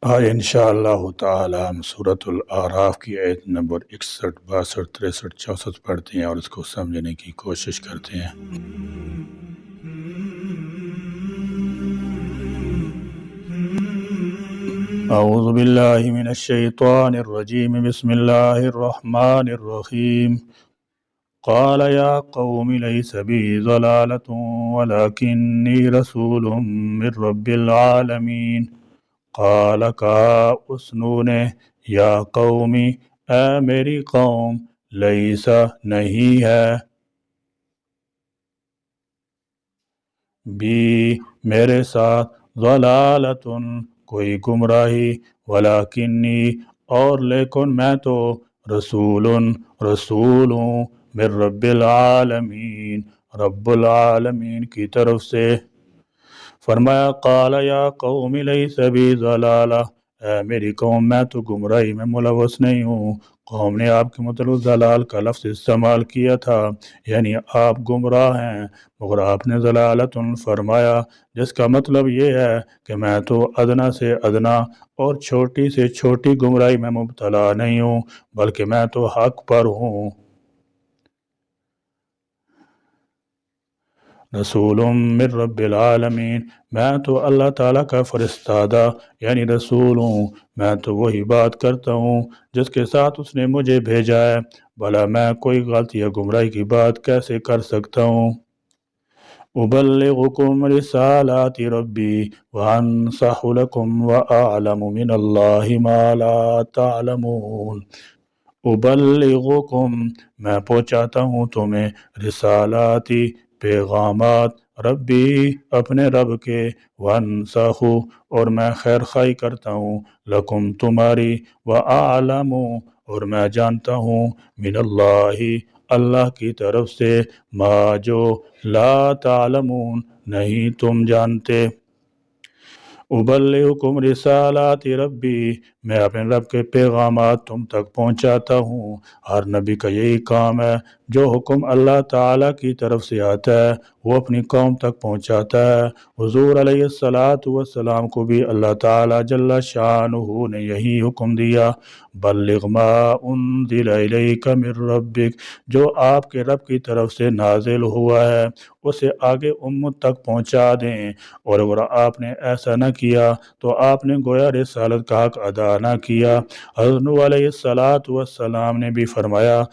آج انشاءاللہ تعالی ہم سورۃ الاعراف کی آیت نمبر 61، 62، 63، 64 پڑھتے ہیں اور اس کو سمجھنے کی کوشش کرتے ہیں۔ اعوذ باللہ من الشیطان الرجیم، بسم اللہ الرحمن الرحیم۔ قال یا قوم لیس بی ضلالۃ ولکنی رسول من رب العالمین۔ قال کہا انہوں نے، یا قومی، اے میری قوم، لیسا نہیں ہے، بی میرے ساتھ، ضلالۃ کوئی گمراہی، ولکنی اور لیکن میں تو، رسول ہوں، من رب العالمین رب العالمین کی طرف سے۔ فرمایا قال یا قوم لیس بی ضلالہ، اے میری قوم میں تو گمراہی میں ملوث نہیں ہوں۔ قوم نے آپ کے مطلب ضلال کا لفظ استعمال کیا تھا، یعنی آپ گمراہ ہیں، مگر آپ نے ضلالت فرمایا، جس کا مطلب یہ ہے کہ میں تو ادنا سے ادنا اور چھوٹی سے چھوٹی گمراہی میں مبتلا نہیں ہوں، بلکہ میں تو حق پر ہوں۔ رسول من رب العالمین، میں تو اللہ تعالیٰ کا فرستادہ یعنی رسول ہوں، میں تو وہی بات کرتا ہوں جس کے ساتھ اس نے مجھے بھیجا ہے، بھلا میں کوئی غلطی یا گمراہی کی بات کیسے کر سکتا ہوں۔ ابلغکم رسالات ربی وانصح لکم واعلم من اللہ ما لا تعلمون۔ ابلغکم میں پہنچاتا ہوں تمہیں، رسالاتی پیغامات، ربی اپنے رب کے، وانصح اور میں خیر خواہی کرتا ہوں، لکم تمہاری، واعلم اور میں جانتا ہوں، من اللہ اللہ کی طرف سے، ما جو لا تعلمون نہیں تم جانتے۔ ابلغکم رسالات ربی میں اپنے رب کے پیغامات تم تک پہنچاتا ہوں۔ ہر نبی کا یہی کام ہے، جو حکم اللہ تعالیٰ کی طرف سے آتا ہے وہ اپنی قوم تک پہنچاتا ہے۔ حضور علیہ السلام کو بھی اللہ تعالیٰ جل شانہ نے یہی حکم دیا، بلغ ما انزل الیک من ربک، جو آپ کے رب کی طرف سے نازل ہوا ہے اسے آگے امت تک پہنچا دیں، اور اگر آپ نے ایسا نہ کیا تو آپ نے گویا رسالت کا حق ادا نہ کیا۔ حضرت نوح علیہ السلام نے بھی فرمایا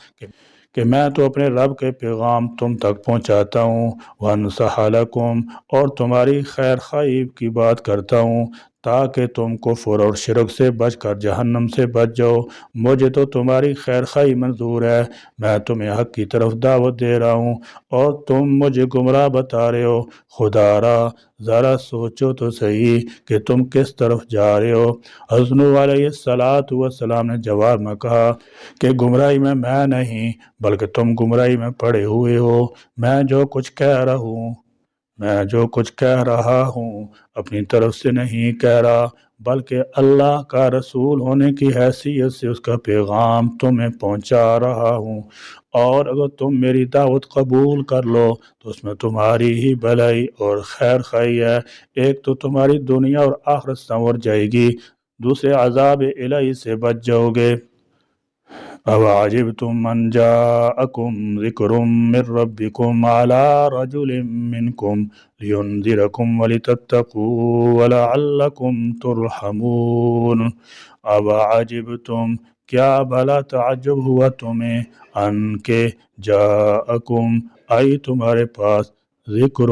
کہ میں تو اپنے رب کے پیغام تم تک پہنچاتا ہوں، وانصح لکم اور تمہاری خیر خواہی کی بات کرتا ہوں، تاکہ تم کفر اور شرک سے بچ کر جہنم سے بچ جاؤ۔ مجھے تو تمہاری خیر خواہی منظور ہے، میں تمہیں حق کی طرف دعوت دے رہا ہوں اور تم مجھے گمراہ بتا رہے ہو۔ خدا را ذرا سوچو تو صحیح کہ تم کس طرف جا رہے ہو۔ حضرت نوح علیہ السلام نے جواب میں کہا کہ گمراہی میں نہیں، بلکہ تم گمراہی میں پڑے ہوئے ہو۔ میں جو کچھ کہہ رہا ہوں اپنی طرف سے نہیں کہہ رہا، بلکہ اللہ کا رسول ہونے کی حیثیت سے اس کا پیغام تمہیں پہنچا رہا ہوں، اور اگر تم میری دعوت قبول کر لو تو اس میں تمہاری ہی بھلائی اور خیر خواہی ہے۔ ایک تو تمہاری دنیا اور آخرت سنور جائے گی، دوسرے عذاب الہی سے بچ جاؤ گے۔ أَوَعَجِبْتُمْ أَنْ جَاءَكُمْ ذِكْرٌ مِّن رَّبِّكُمْ عَلَىٰ رَجُلٍ مِّنكُمْ لِيُنذِرَكُمْ وَلِتَتَّقُوا وَلَعَلَّكُمْ تُرْحَمُونَ۔ أَوَعَجِبْتُمْ کیا بھلا تعجب ہوا تمہیں، ان کے جاءکم آئی تمہارے پاس، ذکرٌ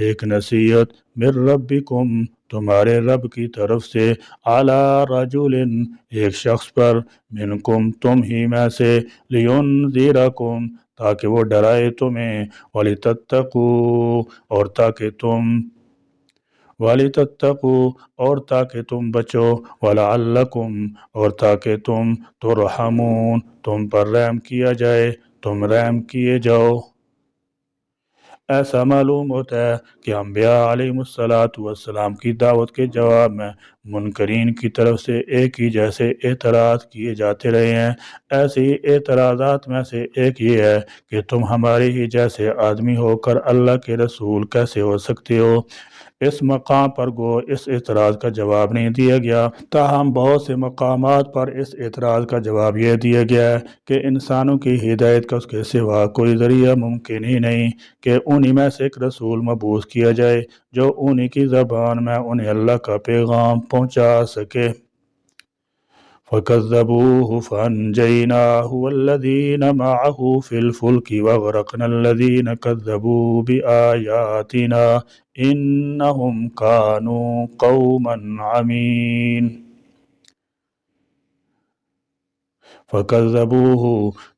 ایک نصیحت، من ربکم تمہارے رب کی طرف سے، علی رجل ایک شخص پر، منکم تم ہی میں سے، لینذرکم تاکہ وہ ڈرائے تمہیں، ولتتقوا اور تاکہ تم بچو، ولعلکم اور تاکہ تم ترحمون تم پر رحم کیا جائے، تم رحم کیے جاؤ۔ ایسا معلوم ہوتا ہے کہ انبیاء علیہ السلام کی دعوت کے جواب میں منکرین کی طرف سے ایک ہی جیسے اعتراض کیے جاتے رہے ہیں۔ ایسے ہی اعتراضات میں سے ایک یہ ہے کہ تم ہمارے ہی جیسے آدمی ہو کر اللہ کے رسول کیسے ہو سکتے ہو۔ اس مقام پر گو اس اعتراض کا جواب نہیں دیا گیا، تاہم بہت سے مقامات پر اس اعتراض کا جواب یہ دیا گیا ہے کہ انسانوں کی ہدایت کا اس کے سوا کوئی ذریعہ ممکن ہی نہیں کہ انہی میں سے ایک رسول مبعوث کیا جائے جو انہی کی زبان میں انہیں اللہ کا پیغام پہنچا سکے۔ فَكَذَّبُوهُ فَأَنْجَيْنَاهُ وَالَّذِينَ مَعَهُ فِي الْفُلْكِ وَأَغْرَقْنَا الَّذِينَ كَذَّبُوا بِآيَاتِنَا إِنَّهُمْ كَانُوا قَوْمًا عَمِينَ۔ فَكَذَّبُوهُ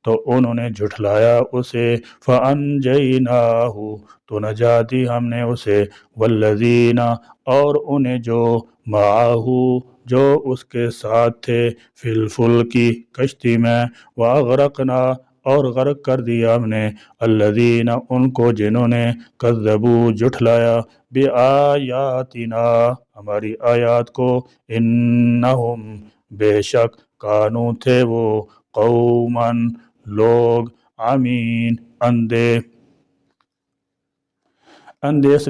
تو انہوں نے جھٹلایا اسے، فَأَنْجَيْنَاهُ تو نجات دی ہم نے اسے، وَالَّذِينَ اور انہیں جو معاہو جو اس کے ساتھ تھے، فی الفلکی کشتی میں، وَأَغْرَقْنَا اور غرق کر دیا ہم نے، الذین ان کو جنہوں نے، کذبوا جھٹلایا، بآیاتنا ہماری آیات کو، انہم بے شک، کانو تھے وہ، قومن لوگ، عمین اندھے اندھے اس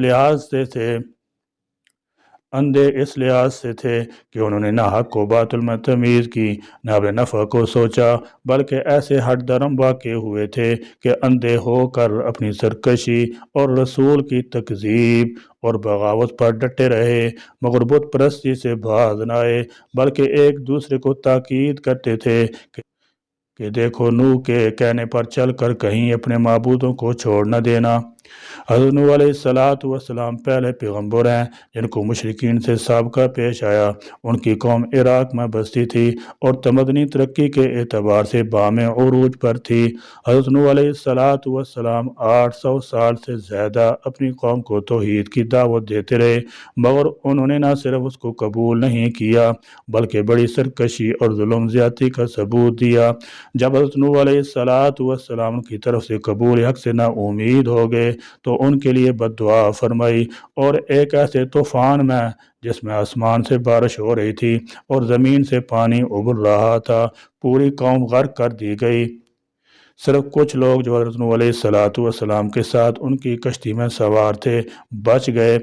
لحاظ سے تھے کہ انہوں نے نہ حق کو باطل میں تمیز کی، نہ اپنے نفع کو سوچا، بلکہ ایسے ہٹ درم واقع ہوئے تھے کہ اندھے ہو کر اپنی سرکشی اور رسول کی تکذیب اور بغاوت پر ڈٹے رہے، مگر بت پرستی سے باز نہ آئے، بلکہ ایک دوسرے کو تاکید کرتے تھے کہ دیکھو نوح کے کہنے پر چل کر کہیں اپنے معبودوں کو چھوڑ نہ دینا۔ حضرت نوح علیہ السلام پہلے پیغمبر ہیں جن کو مشرکین سے سابقہ پیش آیا۔ ان کی قوم عراق میں بستی تھی اور تمدنی ترقی کے اعتبار سے بام عروج پر تھی۔ حضرت نوح علیہ السلام 800 سال سے زیادہ اپنی قوم کو توحید کی دعوت دیتے رہے، مگر انہوں نے نہ صرف اس کو قبول نہیں کیا بلکہ بڑی سرکشی اور ظلم زیادتی کا ثبوت دیا۔ جب حضرت نوح علیہ السلام کی طرف سے قبول حق سے نا امید ہو گئے تو ان کے لیے بد دعا فرمائی، اور ایک ایسے طوفان میں جس میں آسمان سے بارش ہو رہی تھی اور زمین سے پانی ابل رہا تھا، پوری قوم غرق کر دی گئی۔ صرف کچھ لوگ جو حضرت نوح علیہ السلام کے ساتھ ان کی کشتی میں سوار تھے بچ گئے،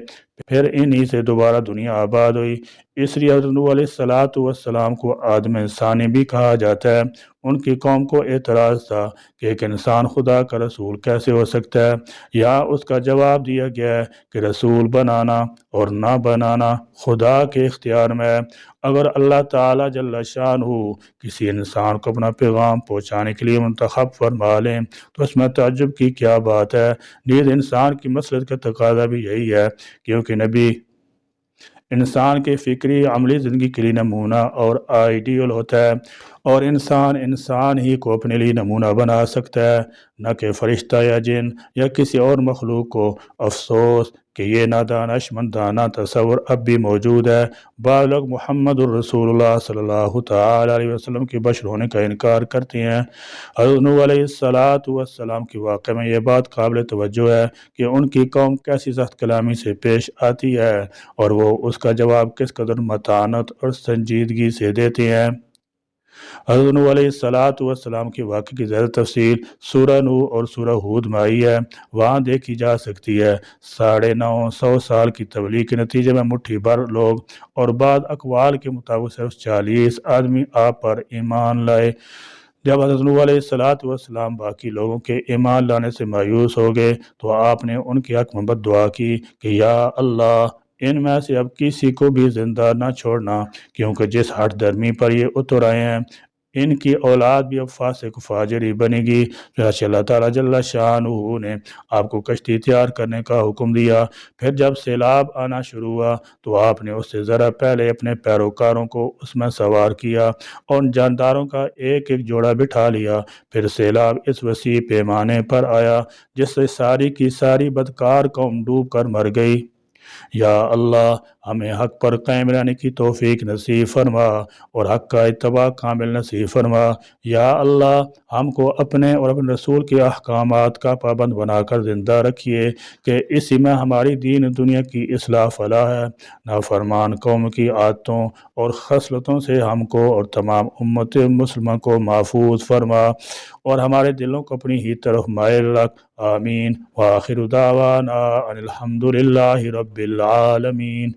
پھر انہی سے دوبارہ دنیا آباد ہوئی۔ اس لیے حضرت نوح علیہ السلام کو آدم ثانی بھی کہا جاتا ہے۔ ان کی قوم کو اعتراض تھا کہ ایک انسان خدا کا رسول کیسے ہو سکتا ہے۔ یہاں اس کا جواب دیا گیا ہے کہ رسول بنانا اور نہ بنانا خدا کے اختیار میں ہے۔ اگر اللہ تعالیٰ جل شانہ کسی انسان کو اپنا پیغام پہنچانے کے لیے منتخب فرما لیں تو اس میں تعجب کی کیا بات ہے۔ نیز انسان کی مصلحت کا تقاضا بھی یہی ہے، کیونکہ نبی انسان کے فکری عملی زندگی کے لیے نمونہ اور آئیڈیل ہوتا ہے، اور انسان ہی کو اپنے لیے نمونہ بنا سکتا ہے، نہ کہ فرشتہ یا جن یا کسی اور مخلوق کو۔ افسوس کہ یہ نادانشمندانہ تصور اب بھی موجود ہے۔ بعض لوگ محمد الرسول اللہ صلی اللہ تعالی علیہ وسلم کے بشر ہونے کا انکار کرتے ہیں۔ حضرت نوح علیہ السلام کے واقعے میں یہ بات قابل توجہ ہے کہ ان کی قوم کیسی سخت کلامی سے پیش آتی ہے اور وہ اس کا جواب کس قدر متانت اور سنجیدگی سے دیتے ہیں۔ حضرت نوح علیہ السلام کے واقعے کی زیادہ تفصیل سورہ نوح اور سورہ ہود میں آئی ہے، وہاں دیکھی جا سکتی ہے۔ 950 سال کی تبلیغ کے نتیجے میں مٹھی بھر لوگ اور بعض اقوال کے مطابق صرف 40 آدمی آپ پر ایمان لائے۔ جب حضرت نوح علیہ السلام باقی لوگوں کے ایمان لانے سے مایوس ہو گئے تو آپ نے ان کے حق میں بد دعا کی کہ یا اللہ ان میں سے اب کسی کو بھی زندہ نہ چھوڑنا، کیونکہ جس ہٹ درمی پر یہ اتر آئے ہیں ان کی اولاد بھی اب فاسق فاجر ہی بنے گی۔ چنانچہ اللہ تعالیٰ جل شانہ نے آپ کو کشتی تیار کرنے کا حکم دیا۔ پھر جب سیلاب آنا شروع ہوا تو آپ نے اس سے ذرا پہلے اپنے پیروکاروں کو اس میں سوار کیا اور جانداروں کا ایک ایک جوڑا بٹھا لیا۔ پھر سیلاب اس وسیع پیمانے پر آیا جس سے ساری کی ساری بدکار قوم ڈوب کر مر گئی۔ یا اللہ ہمیں حق پر قائم رہنے کی توفیق نصیب فرما اور حق کا اتباع کامل نصیب فرما۔ یا اللہ ہم کو اپنے اور اپنے رسول کے احکامات کا پابند بنا کر زندہ رکھیے کہ اسی میں ہماری دین دنیا کی اصلاح فلاح ہے۔ نافرمان قوم کی عادتوں اور خصلتوں سے ہم کو اور تمام امت مسلمہ کو محفوظ فرما اور ہمارے دلوں کو اپنی ہی طرف مائل رکھ۔ آمین۔ وآخر دعوانا ان الحمد للہ رب رب العالمین.